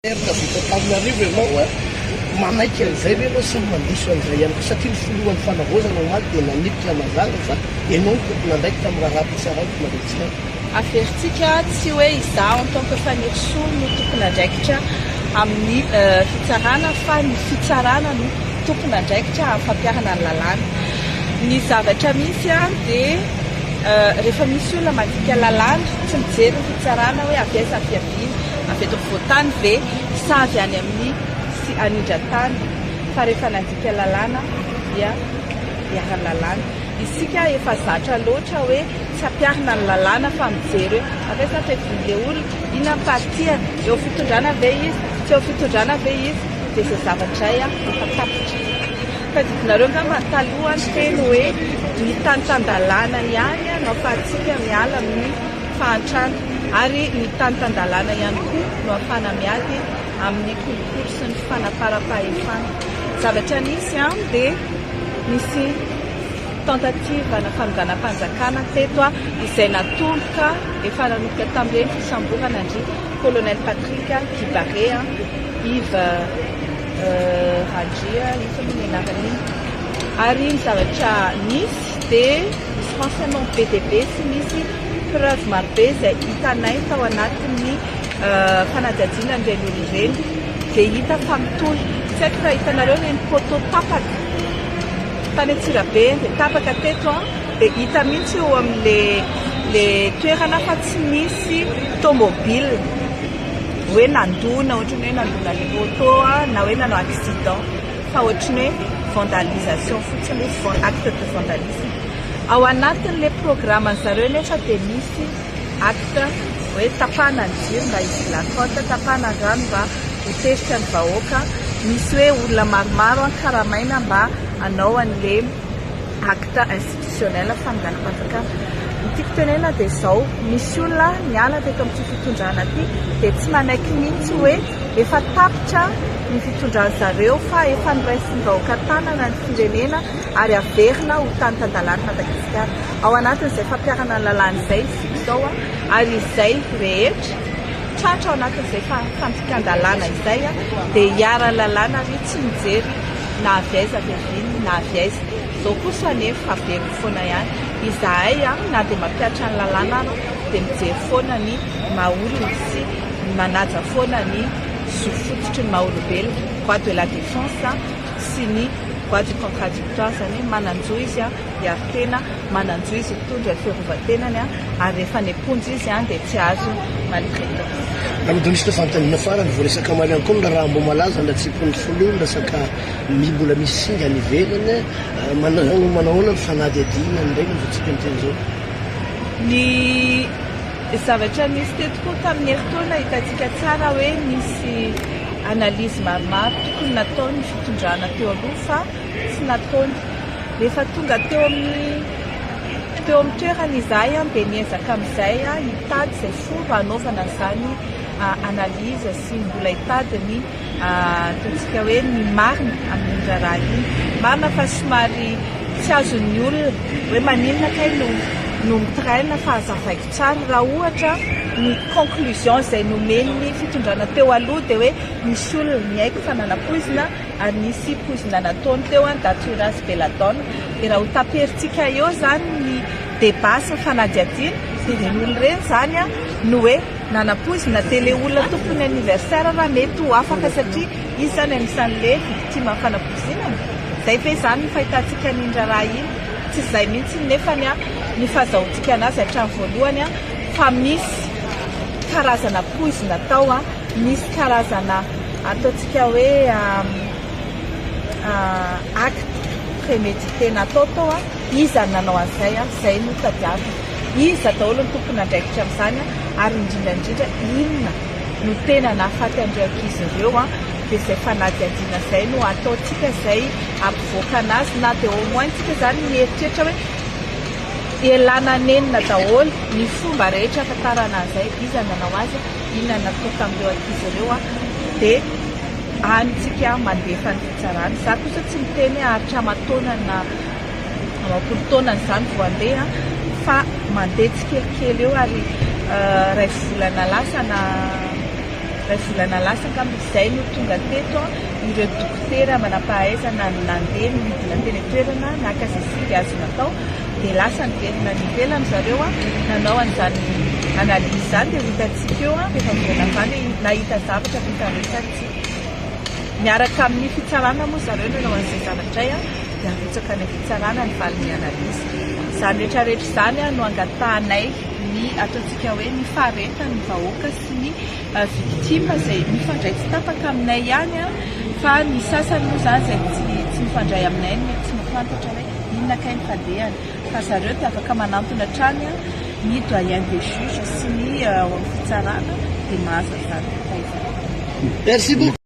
Antananarivo ianao manaiky an'izay ve anao sy mandiso an'izay ihany ko satria ny folohan'ny fanavozana maty dia nanipika mazava fa ianao ny tompona ndraiky tamin'ny raha ratsy araiky maretsika averitsika tsy hoe izaho en tant que fanirisoa no tompon'andraikitra amin'ny fitsarana fa ny fitsarana no tompon'andraikitra fampiarana ny lalàna ny zavatra misy dia rehefa misy olona mandika lalàna tsy mijery ny fitsarana hoe avesa ampiaviana aveto voatany ve sa avy any amin'ny sy anindran-tany fa rehefa nandika lalàna dia hiara lalàna isika efa zatra loatra hoe tsy ampiarina ny lalàna fa mijery hoe avesa ampiaviana le olona ina partiany eo fitondrana ve izy tsy eo fitondrana ve izy dia izay zavatra efa tapitra fa didinareo ngamba taloha ny teny hoe ny tanitan-dalàna ihany no ahafahantsika miala amin'ny fahantrana ary ny tanitan-dalàna ihany koa no ahafahana miady amin'ny kolokolo sy ny fanaparam-pahefana zavatra nisy dia misy tentative na fanonganam-panjakana teto izay natoloka efa nanomboka tamin'ireny fisamborana andry colonel Patrick Kibaré Yves Randria ifa ny anarany ary ny zavatra nisy dia misy renseignement BDB sy misy preuve marobe izay hitanay tao anatin'ny fanadihadiana n'ireny olo ireny dia hita fa mitohy tsy haiko raha hitanareo reny poto tapaka tany Antsirabe dia tapaka teto dia hita mihitsy eo amin'le toerana fa tsy misy tomobile hoe nandona ohatrany hoe nandona le moto na hoe nanao accident fa ohatrany hoe vandalisation fotsiny hoe acte de vandalisme ao anatin'le programme zareo nefa dia misy acte hoe tapahana ny jiro mba izy lakota tapahana ny rano mba hotezitra ny vahoaka misy hoe olona maromaro karamaina mba hanao an'le acte institutionnel fanonganam-panjakana nytiako tenena dia izao misy olona miala teto amin'ity fitondrana ity dia tsy manaiky mihitsy hoe efa tapitra ny fitondran zareo fa efa niraisin'ny vahoaka tanana ny firenena ary averina ho tanitan-dalàna Madagasikara ao anatin'izay fampiarana ny lalàna izay izao ary izay rehetra tratra ao anatin'izay fandikan-dalàna izay dia hiara lalàna ary tsy mijery na avaiza aviaviny na avaiza izao kosa anefa very foana ihany izahay na dia mampiatra ny lalàna dia mijery foana ny mahaolona sy manaja foana ny zofototry ny mahaolombelona voix de la défense sy ny voix du contradictoire zany mananjo izy hiary tena mananjo izy hitondra ny fiarovan-tenany ary rehefa neponjy izy dia tsy azo malgré namidonista fantanina farany voaresaka maly ihany koa mna raha mbo malaza nda tsy pony folo resaka mbola misy singa any ivelany manahoana ny fanadihadiana ndraiky nyvotsika ny teny zao ny zavatra misy tetoko tamin'ny heritaona hitantsika tsara hoe misy analyse maromaro tokony nataony fitondrana teo aloha fa tsy nataony rehefa tonga teo amin'ny toerana izahay dia niezaka amin'izay hitady izay fomba hanaovana an'izany analyse sy mbola hitady ny ataontsika hoe ny marina amin'ny raharaha iny marina fa somary tsy azon'ny olona hoe maninona kay no mitraina fa hazavaiko tsara raha ohatra ny conclusion izay nomeny ny fitondrana teo aloha dia hoe misy olona mihaiko fa nanapoizina ary nisy poizina nataony teo Datura Belladonna dia raha ho taperitsika eo zany ny débat sy fanadihadiana dia ireny olona ireny zany no hoe nanapoizina dia le olona tompony anniversaire raha mety ho afaka satria izy zany anisan'le victime fanapoizinana izay ve zany ny fahitantsika n'indra raha iny tsy izay mihitsy nefa ny fahazahotsika anazy hatrany voalohany fa misy karazana poizina tao misy karazana ataontsika hoe acte prémédité natao tao iza nanao an'izay izay no tadiavina iza daholo ny tompony andraikitra amin'izany ary indrindrandrindra inona no tena nahafaty andreo ankizy ireo dia izay fanadihadiana izay no ataontsika izay ampivoaka anazy na dia au moins tsika zany mieritreritra hoe ialana nenina daholo ny fomba rehetra afantarana an'izay iza nanao azy inona natao tamin'ireo ankizy ireo dia anytsika mandefa ny fitsarana za kosa tsy miteny aritra matonana amapolo taonany izany vo andeha fa mandeha tsikelikely eo ary ray volana lasa na volana lasaka izay no tonga teto ireo dokotera manam-pahaizana nandeha midina teny toerana nakazesika azy natao dia lasa niverina ny ivelany zareo nanao an'izany analizy izany dia hitantsika eo rehefa miverina avany nahita zavatra fifaresantsika miaraka amin'ny fitsarana moa zareo nanao an'izay zavatra dia avetsaka ny fitsarana ny valin'ny analizy izany rehetrarehetra izany no angatahanay ny ataontsika hoe ny faharetany ny vahoaka sy ny victime izay mifandray tsy tapaka aminay ihany fa ny sasany moa zany izay tsy mifandray aminay tsy mafantatra hoe inona kay ny fandehany fa zareo dia afaka manantona hatrany ny doyen des juges sy ny fitsarana dia mahazo izany fahaizana. Merci beaucoup.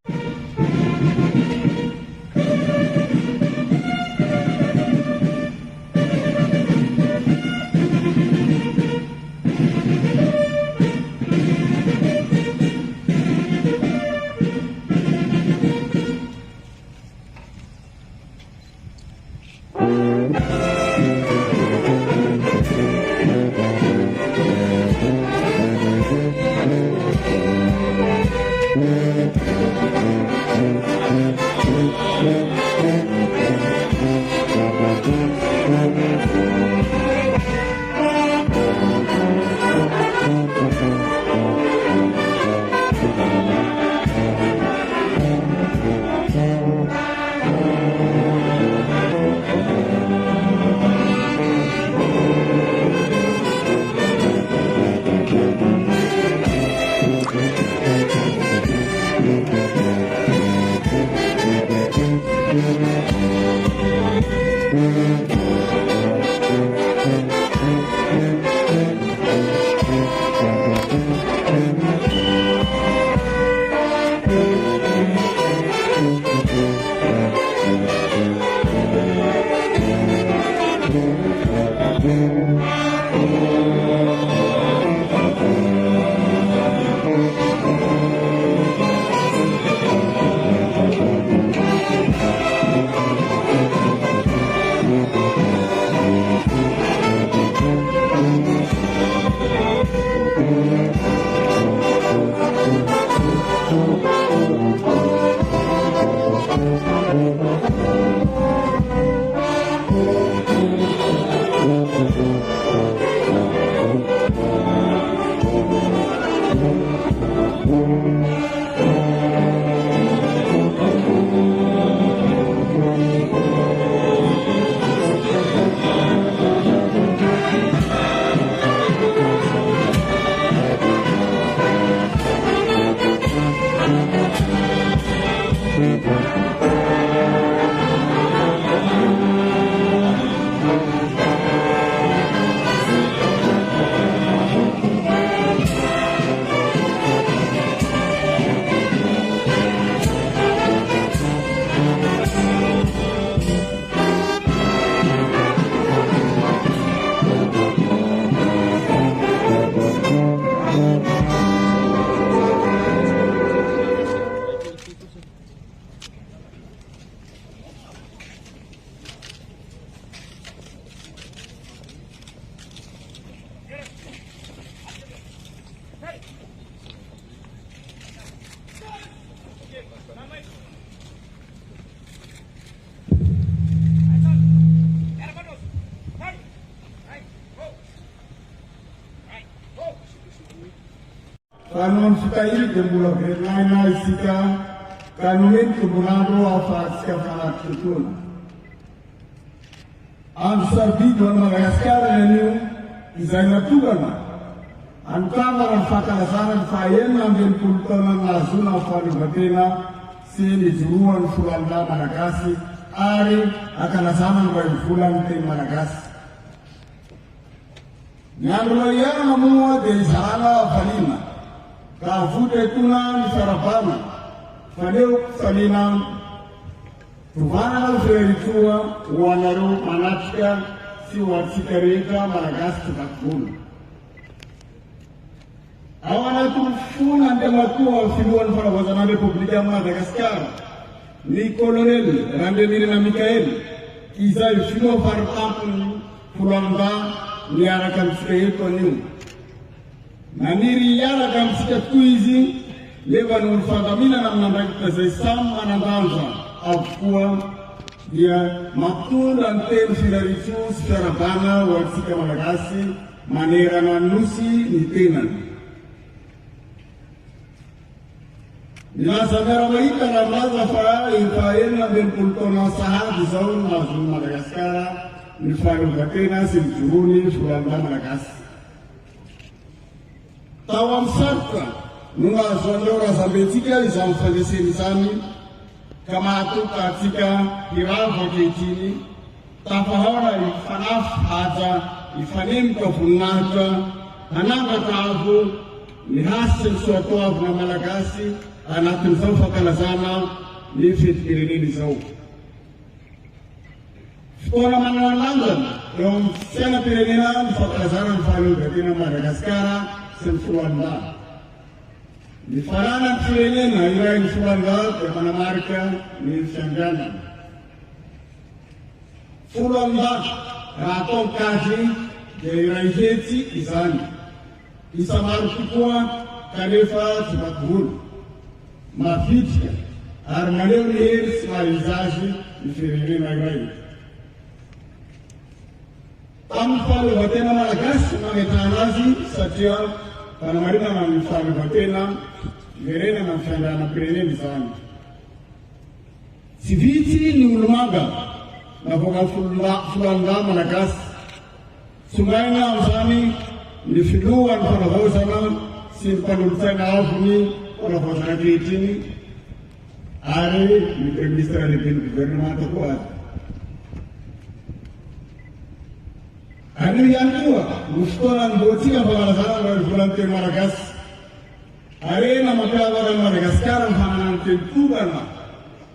Kanon fitahiri dia mula berlain isika kanunin kebunan apa sika sangat betul. Ansar di dalam Madagascar ini izana tugan. Antara fakta sana fayen ambil pultonan lazuna fali batena sini juruan fulanda Madagascar ari akan sana bayi fulan te Madagascar. Nyamlo yang semua di sana falina. Kafude tunan sarapana fadeu salina tuvana feritua wanaru manatka si watsikareka Madagascar takun awana tufuna ndematua filuan fala wazana Republika Madagascar ni kolonel Randemir na Mikael kisai filo farpapun fulanda niarakan sketo ni Naniri yara kam sika kuizi leva ny fandaminana amin'andraikitra zay samy manandanja avokoa dia mampitondra ny telo filaritso sy fiarabana ho antsika malagasy manerana nosy ny tenany. Milaza miara-mahita raha milaza fa efa 19 taona sahady izao no nazon'ny Madagasikara ny fahaleovan-tena sy ny jorony volan'ny malagasy. Tao amin'ny sarotra no nahazo an'ireo razambentsika izany fandreseny izany ka mahatoka atsika hiravo ankehitriny tafahora hifanafy haja hifanemoka voninahitra hanangatra avo ny hasy sy ny soatoavina malagasy anatin'izao fankalazana ny fetim-pirenena izao. Fotoana manana lanjana eo amin'ny fiainam-pirenena ny fankalazana ny fahaleovan-tena Madagasikara sy ny foloalindahy. Ny farana ny firenena iray ny foloalindahy dia manamarika ny fianganana. Foloalindahy raha atao mikajy dia iray hetsy izany. Isa maro tokoa kanefa tsy mampivolo, mafitrika ary maneho ny hery sy mahizazy ny firenena iray. Tamin'ny fahaleovan-tena malagasy mametrahana azy satria fanamarinana ny fahaleovan-tena firenena ny fianganam-pirenena izany. Tsy vitsy ny olo-manga navoaka foloalindahy malagasy. Somaina amin'izany ny filohan'ny fanavaozana sy ny mpanolontsaina avony fanavaozana ankehitriny ary ny premier-ministre lehibe ny gouvernemanta koa azy. Anio ihany koa ny fotoana ny mboatsika fankalazana ny volan'ny teny malagasy. Arena mampiavaka ny Madagasikara ny fananany teny-tongana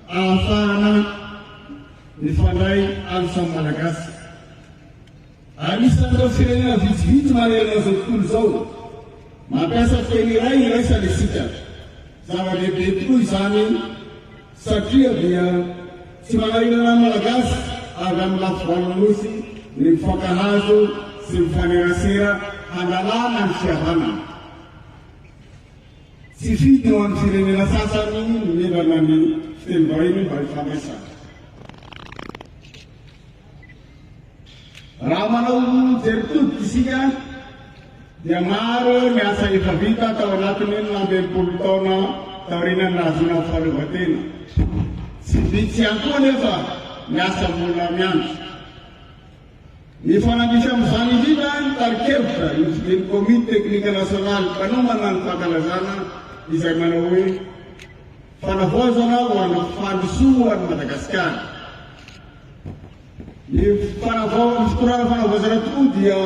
ahafahana mifandray amin'ny samy malagasy. Anisan'ireo firenena vitsivitsy manerana izao tontolo izao mampiasa teny iray iraisana isika. Zava-dehibe tokoa izany satria dia tsy manahinana ny malagasy avy amin'ny lafivalananosy ny mifankahazo sy mifanerasera handalana ny fihavanana. Tsy fidy ho an'ny firenena sasany ny melana ny fiteny vahiny mba hifandraisana. Raha manao jery-todika isika dia maro ny asa efa vita tao anatiny 19 taona taorian'ny nahazoana fahaleovan-tena. Tsy vitsy ihany koa nefa ny asa molina miandry. Ny fanandrisa amin'izany indrindra ny tarikevitra ny komite teknika nasionaly mpanomana ny fankalazana izay manao hoe fanavaozana ho an'ny fandrosoan'ny Madagasikara. Ny fitorana fanavaozana tokoa dia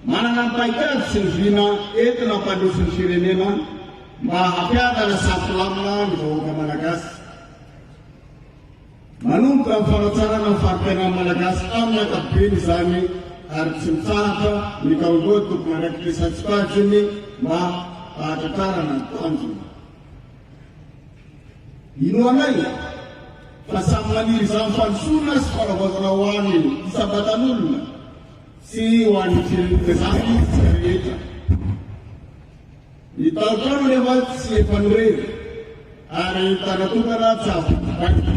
manana ny paikady sy ny vina entina hampandroso ny firenena mba hampiadana safilamina ny vahoaka malagasy. Manomboka amin'ny fanatsarana ny farim-piainan'ny malagasy amin'ny ankapobeny izany ary tsy mitsahatra ny kaondoa tokony andraikitresan-tsipajiny mba hahatratrarana ny tanjony. Ino anay fa samy maniry izany fandrosoana sy fanavaozana ho an'ny isabatan'olona sy ho an'ny firenena izany tsy rehetra. Ny taotrano nefa tsy efa norery ary tanatokana tsy avobaky.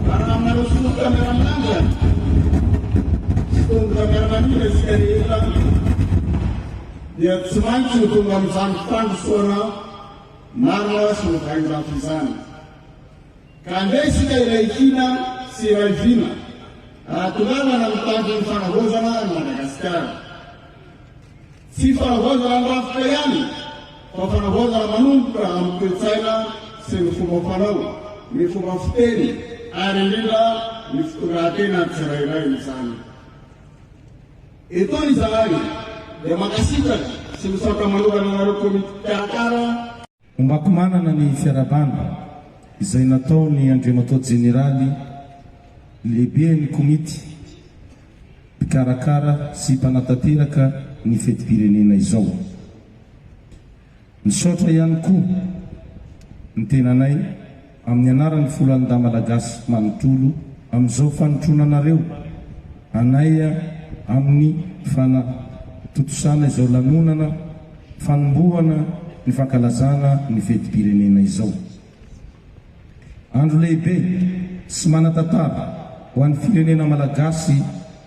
Raha manao somoka miaraminanga sy tongotra miaramanina isika rehetra dia tsy maintsy ho tonga amin'izany fandrosoana marina sy novaindrafo izany. Ka andray isika iray kina sy iray vina ahatongavana mitandro ny fanavaozana ny Madagasikara. Tsy fanavaozana ny rafoka ihany fa fanavaozana manomboka amin'ny toe-tsaina sy ny fomba fanao, ny fomba fiteny ary indrindra ny fitondrantena tsirairay izany. Eto izany dia makasitraka sy misaotra manokana anareo komite karakara ombako manana ny fiarabana izay natao ny andriamatao jeneraly lehibe ny komity mpikarakara sy mpanatanteraka ny fetim-pirenena izao. Misaotra ihany koa ny tenanay amin'ny anaran'ny foloalindahy malagasy manontolo amin'izao fanotronanareo anay amin'ny fanatotosana izao lanonana fanombohana ny fankalazana ny fetim-pirenena izao. Andro lehibe sy manan-tantara ho an'ny firenena malagasy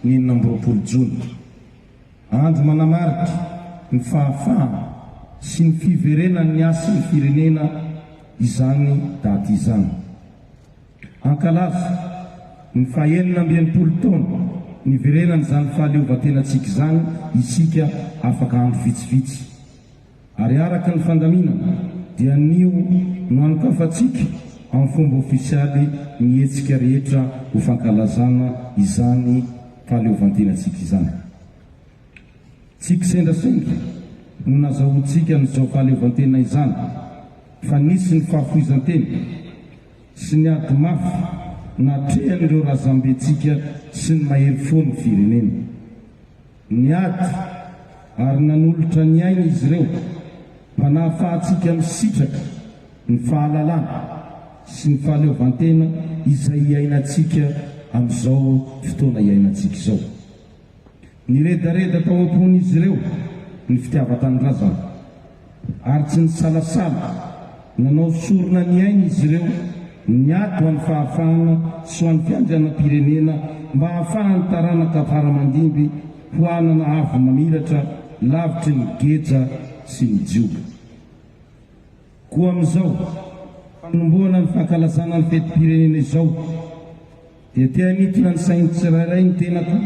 ny 24 Jona. Andro manamarika ny fahafahana sy ny fiverenan'ny asin'ny firenena izany daty izany. Ankalaza ny 420 taona niverenana izany fahaleovantenantsika izany isika afaka andro vitsivitsy. Ary araka ny fandaminana dia nio no anokafantsika amin'ny fomba ofisialy ny hetsika rehetra ho fankalazana izany fahaleovantenantsika izany. Tsika sendrasendra no nazahoantsika n'izao fahaleovantena izany, fa nisy ny fahafoizantena sy ny ady mafy natrehan'ireo razambentsika sy ny mahery fo ny firenena. Ny ady ary nanolotra ny aina izy ireo mba nahafahantsika misitraka ny fahalalana sy ny fahaleovantena izay iainantsika amin'izao fotoana iainantsika izao. Niredareda tao am-pon'izy ireo ny fitiavan-tanindrazana, ary tsy ny salasala nanao sorona ny aina izy ireo ny ato amin'ny fahafahana sy ho an'ny fiandrianam-pirenena mba hahafahany taranaka faramandimby ho anana avo mamiratra lavitry ny geja sy ny jioba. Koa amin'izao fanombohana ny fankalazana ny fetim-pirenena izao dia tea mitona ny sainy tsirairay ny tenako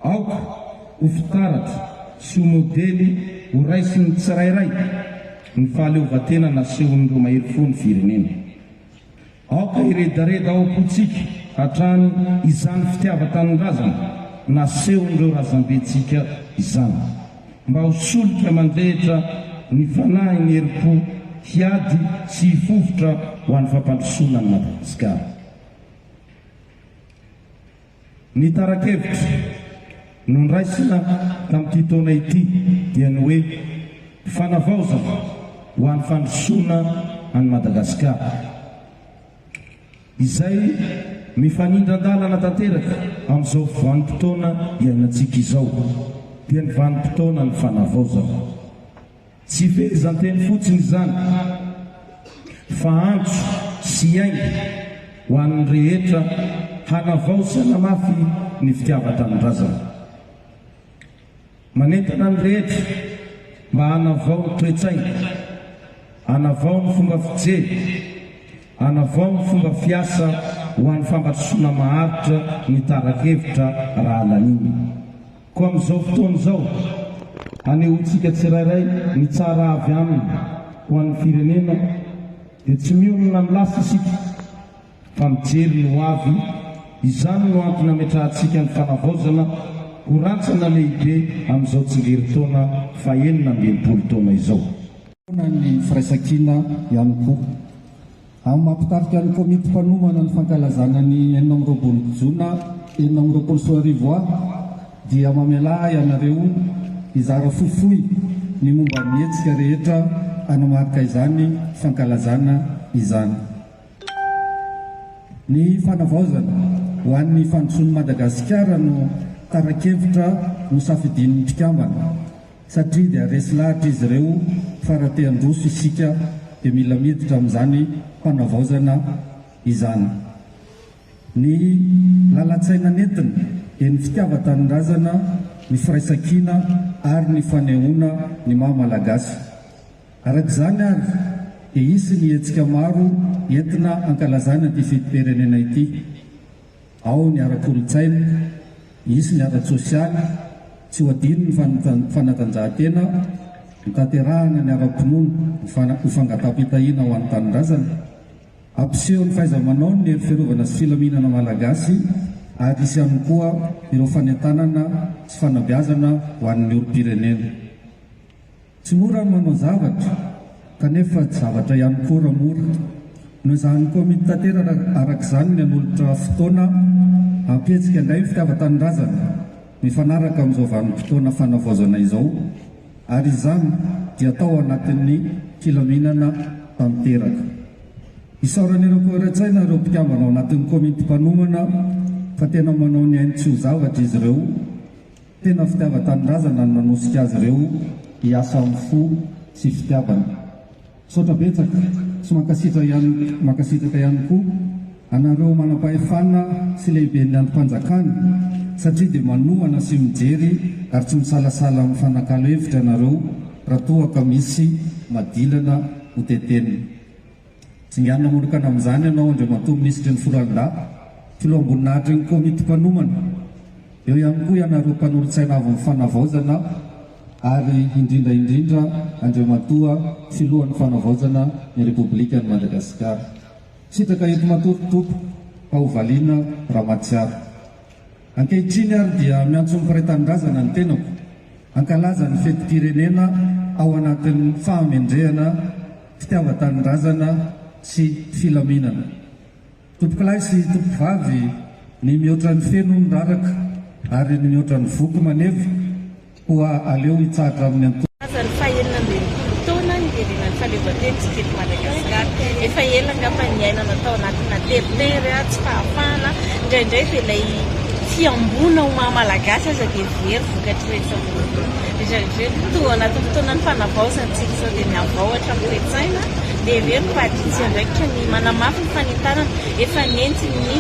aoka ho fitaratra sy ho modely ho raisy ny tsirairay ny fahaleovantena nasehon'ireo mahery fo ny firenena. Aoka iredareda ao am-pontsika hatrany izany fitiavan-tanindrazana nasehon'ireo razambentsika izany, mba ho solika mandrehitra ny fanahy ny herim-po hiady sy hifofotra ho an'ny fampandrosoana ny Madagasikara. Ny tara-kevitra no nraisina tamin'ity taona ity dia ny hoe fanavaozana ho an'ny fandrosoana any Madagasikara, izay mifanindran-dalana tanteraka amin'izao vanim-potoana iainantsika izao dia ny vanim-potoana ny fanavaozana. Tsy fehezan-teny fotsiny izany fa antso sy ainga ho an'ny rehetra hanavaosana mafy ny fitiavan-tanindrazana. Manentana ny rehetra mba hanavao ny toe-tsaina, hanavao ny fomba fijery, hanavao ny fomba fiasa ho an'ny fampandrosoana maharitra ny tara-kevitra raha laniny. Koa amin'izao fotoana izao hanehoantsika tsirairay ny tsara avy aminy ho an'ny firenena dia tsy mionona milasa isika fa mijery ny ho avy. Izany no antony hametrahantsika ny fanavaozana ho rantsana lehibe amin'izao tsingerin-taona 420 taona izao. Ny firaisan-kina ihany koa amin'ny mampitarika ny komity mpanomana ny fankalazana ny 24 Jona 2024 dia mamela ianareo izara fofoy ny momba ny hetsika rehetra hanamarika izany fankalazana izany. Ny fanavaozana ho an'ny fandrosoan'i Madagasikara no tara-kevitra no safidin'ny mpikambana, satria dia resy lahatra izy ireo fa raha te handroso isika dia mila miditra amin'izany fanavaozana izany. Ny lalan-tsaina nentina dia ny fitiavan-tanindrazana, ny firaisan-kina ary ny fanehoana ny maha malagasy. Arak'izany ary dia isy ny hetsika maro entina ankalazana ity fetim-pirenena ity. Ao ny ara-kolontsaina, isy ny ara-tsosialy, tsy ho adino ny fanatanjahantena, ny tanterahana ny ara-pinoana, ny fangataham-pitahiana ho an'ny tanindrazana, ampiseho ny fahaiza-manao ny hery fiarovana sy filaminana malagasy, ary isy ihany koa ireo fanentanana sy fanabeazana ho an'ny olom-pirenena. Tsy mora manao zavatra kanefa zavatra ihany koa raha mora. No izany komity tanteraka arak'izany ny hanolotra fotoana hampihetsika indray fitiavan-tanindrazana mifanaraka amin'izao vanim-potoana fanavaozana izao, ary izany dia atao anatin'ny filaminana tanteraka. Isaoran'ireo koratsaina ireo mpikambana ao anatin'ny komity mpanomana fa tena manao ny ainy tsy ho zavatra izy ireo, tena fitiavan-tanindrazana no nanosika azy ireo hiasa amin'ny fo sy fitiavana. Saotra betsaka sy mankasitraka ihany koa anareo manam-pahefana sy lehiben'ny androm-panjakana satria dia manohana sy mijery ary tsy misalasala amin'ny fanakalo hevitra ianareo raha toaka misy madilana ho tetenina. Tsinganina monokana amin'izany ianao Andriamatoa Minisitry ny Foralonda, filoam-boninahitry ny komiti-mpanomana. Eo ihany koa ianareo mpanolontsaina avy amin'ny fanavaozana ary indrindra Andriamatoa filohan'ny fanavaozana ny Repoblikan'i Madagasikara. Sitraka eto matoritopo Pahovaliana Ramatsiaro. Ankehitriny ary dia miantso ny firaitandrazana ny tenako ankalaza ny fetim-pirenena ao anatin'ny fahamendrehana fitiavan-tanindrazana sy filaminana. Tompokilahy sy tompovavy ny mihoatra ny feno ny raraka ary ny mihoatra ny voky maneva koa aleo hitsahatra amin'ny Azany fahenina ambin'ny taona ny iverenan'ny fahaleovan-tentsika eto Madagasikara. Efa ela angamba ny ainana tao anatina teritery tsy fahafahana indraindray dia ilay fiambona ho maha-malagasy aza dia very vokatry rehetra toa anaty fotoanany fanavaozantsika sao dia miavoatra amin'ny toe-tsaina dia very mpahaditsy andraikitra ny manamafy ny fanitarana efa nentsy ny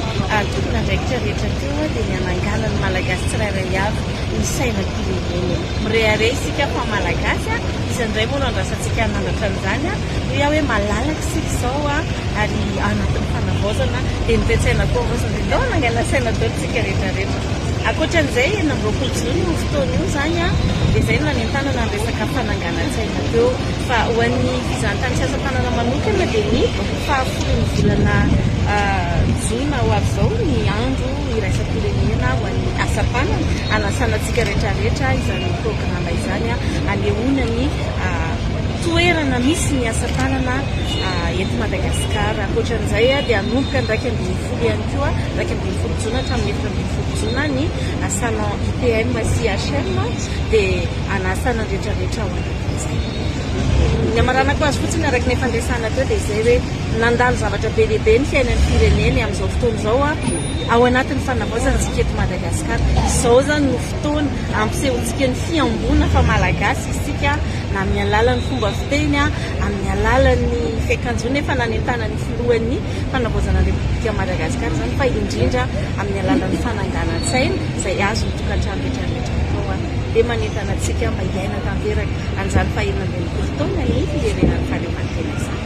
tokona andraikitra rehetra teo dia ny anangana ny malagasy tsirairay avy ny sainam-pirenena. Mireare isika fa malagasy izandray moa no andrasantsika nandratra an'izany hoe hoe malalaka isika izao ary anatin'ny fanavaozana dia ny toe-tsaina koa vaozana dia ndao nangana saina daotsika rehetrarehetra. Ankoatran'izay eny amin'ny 20 Jona io fotoana io zany dia izay no nanentanana ny resaka fananganan-tsaina teo fa ho an'ny fizahantany sy asa-tanana manokana dia ny fahafolon'ny volana Jona ho avy izao ny andro iraisam-pirenena ho an'ny asa-tanana anasanantsika rehetrarehetra izany programa izany anehoana ny toerana misy ny asa-tanana eto Madagasikara. Ankoatran'izay dia anomboka ny 20 ihany koa 20 Jona hatramin'ny 20 Jona ny salon IPM sy HM dia anasana rehetrarehetra ao anatin'izay. Ny amaranako azy fotsiny araka ny fandraisana teo dia izay hoe nandalo zavatra be lehibe ny fiainan'ny firenena amin'izao fotoana izao ao anatin'ny fanavaozantsika eto Madagasikara. Izao zany no fotoana ampisehontsika ny fiambona fa malagasy isika na amin'ny alalan'ny fomba fiteny amin'ny alalan'ny fiakanjona efa nanentana ny filohan'ny fanavaozana ny Repoblika Madagasikara zany fa indrindra amin'ny alalan'ny fananganan-tsaina izay azo ny tokantrano rehetrarehetra atao dia manentana antsika mba hiaina tanteraka an'izany fahenina ambin'ny taona ny firenenan'ny fahaleovan-tena izany.